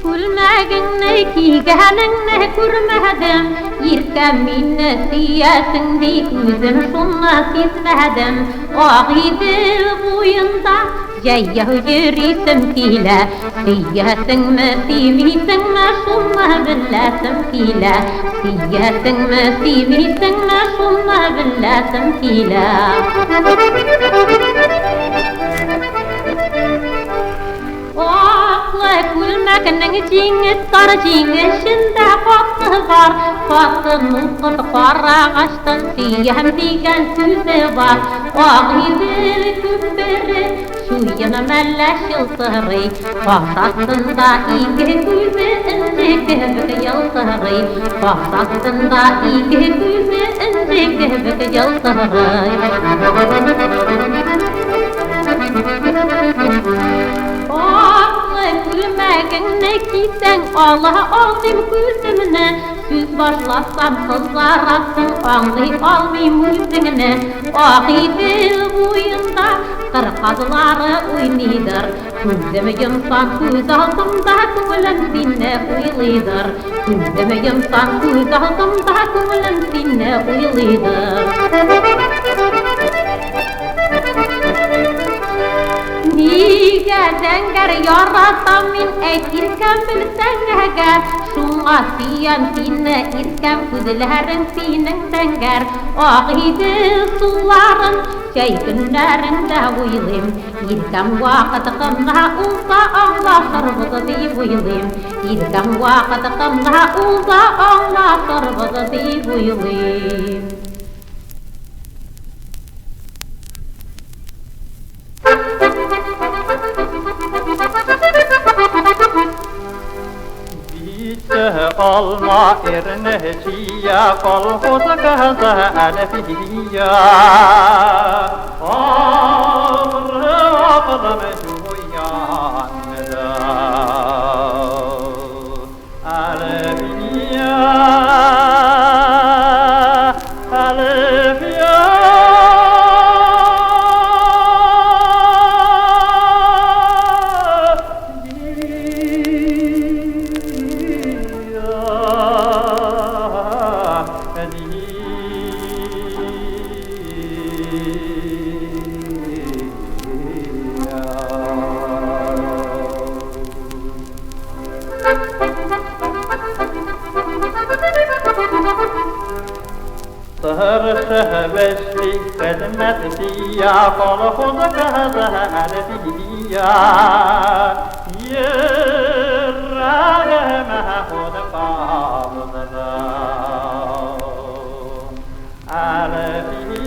كل ما قلنا كي قالنا كل ما هدم يركب من سياسة ديك وزن صنا تتهدم وغيد البوينضع جايه جري سمكيلة سياسة ما سيمي سما صنا بلا سمكيلة سياسة ما سيمي سما صنا بلا سمكيلة كل ما كنا نجين الطرجين شندا فاطهبار فاطم القطقار عشتن فيها مديقان تزبار واغيب الكبر شوية ملاش الطهري فاطن ضائق كل انجك بك يلطهري فاطن ضائق كل انجك بك يلطهري كل ما كنا كيسان الله أعظم كل منا سوز başlasam kızaraksın ağlay müzgünü Ağidil boyunda kırkazları oynidir Gözümü yımsan göz altımda kölen sinne uylidir Gözümü yımsan göz altımda kölen sinne uylidir Niga dengar yaratam min ekirken bilsengar Şunga siyan sinne irken kuzlerin sinin dengar Ağidi suların şey günlerinde uylim İrken vakit kımna ulsa ağlaşır bızı deyip uylim İrken vakit kımna ulsa ağlaşır bızı deyip uylim Alma erneciya kolhoz kaza alfiya Amr aqlam juyan alfiya alfiya سهر شهبشي خدمت فيا فرحض كهذا فيا يراغ ما خد قابضنا على فيا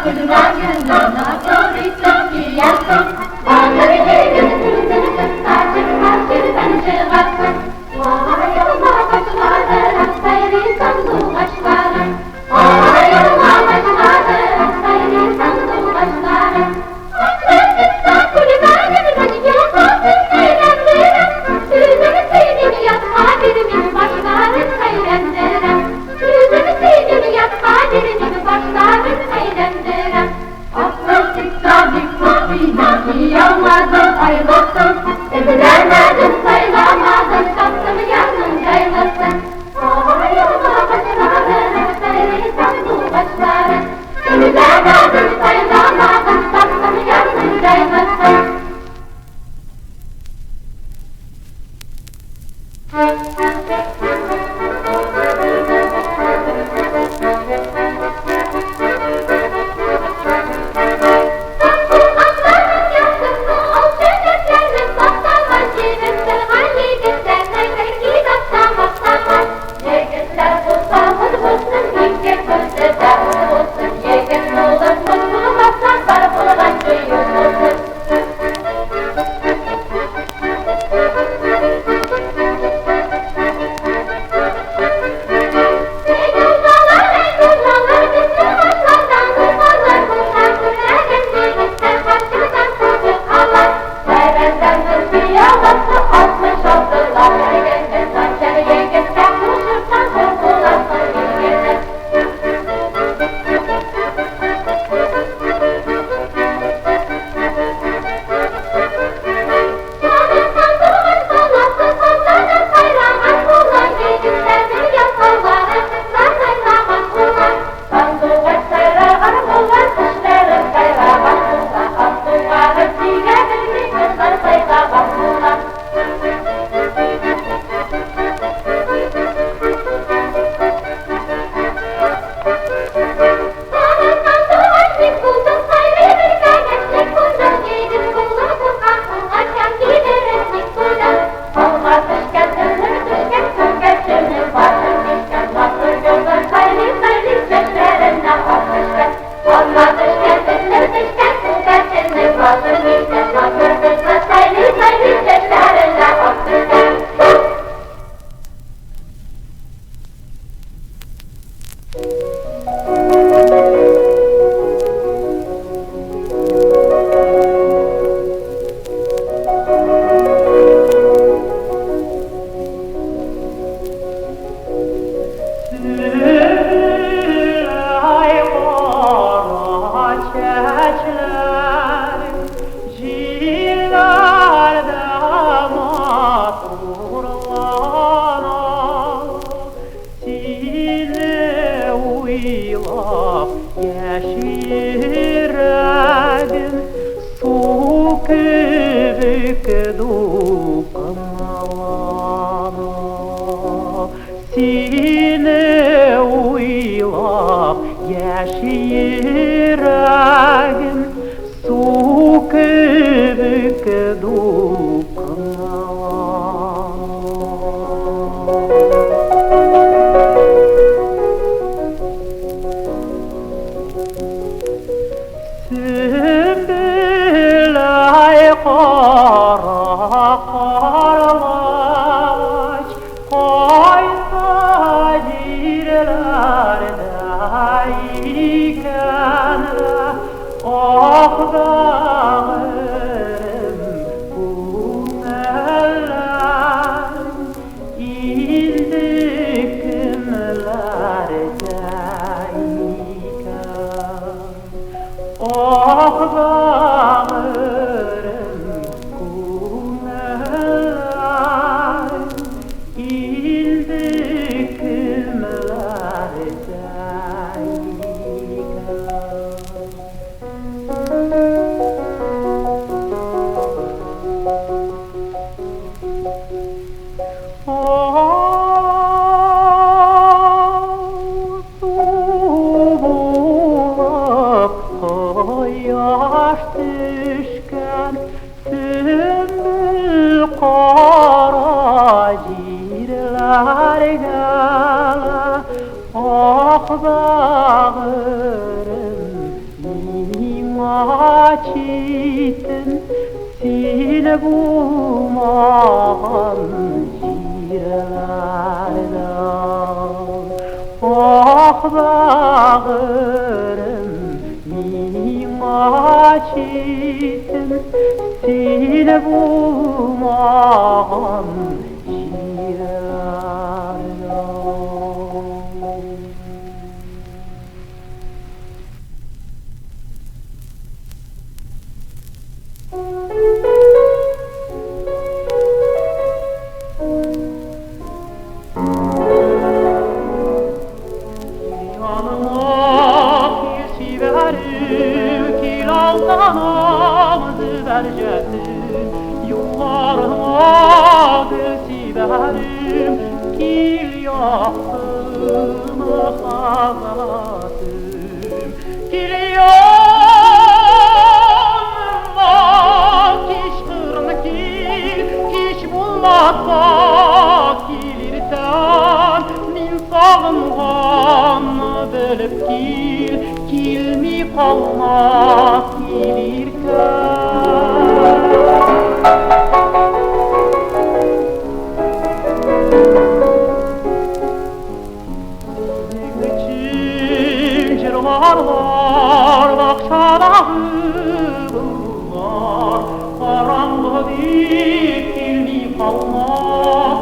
Good Yaşirədim su kıvıkdu qımalana Sine uylap yaşirədim su kıvıkdu Sümbülay qara qarlaç Qoysa jirlərdə ikən Ah bağırım bu eller İldi kimlərdə ikən Ah bağırım kuneler İldi kimlerde Yaş düşkən sümbül qara jirlər gələ Ah bağırım nimaçitin sil bulmağın jirlərdə Ah bağırım Nimaçitin sil bulmağın jirlərdə Altanamızı vercedim Yollarıma gülsiverim Kil yaktım hazatım Kil yanma Kiş kırmı kil Kiş bulmazsa kilirsen Min sağımğanı bölüp kil Kil mi kalmaz Var bakşaları var Karanlığı bir kilni kalmaz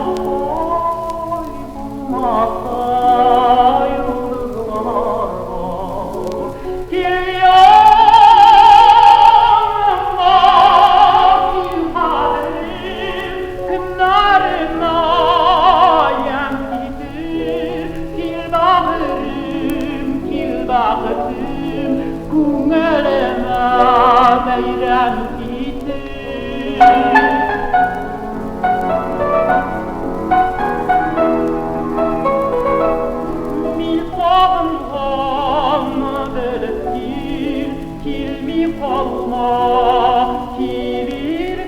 Bulmazsa yıldızlar var Kil yanma kil halim Kınlarına yemkidir Kil bağırım kil bağıtım Kungeleme beyrem gitir Min sağımğanı bölüp kil mi kalma kilir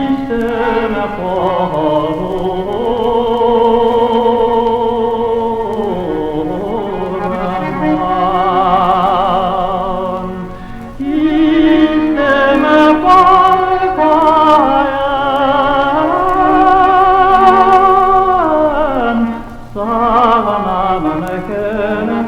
isteme korman isteme korkayan sağlanan kene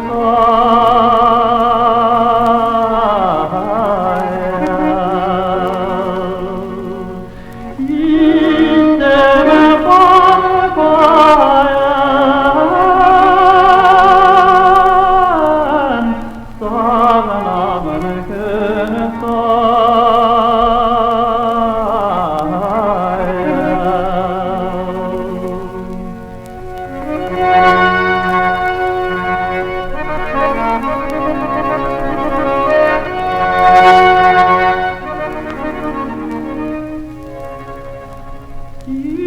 You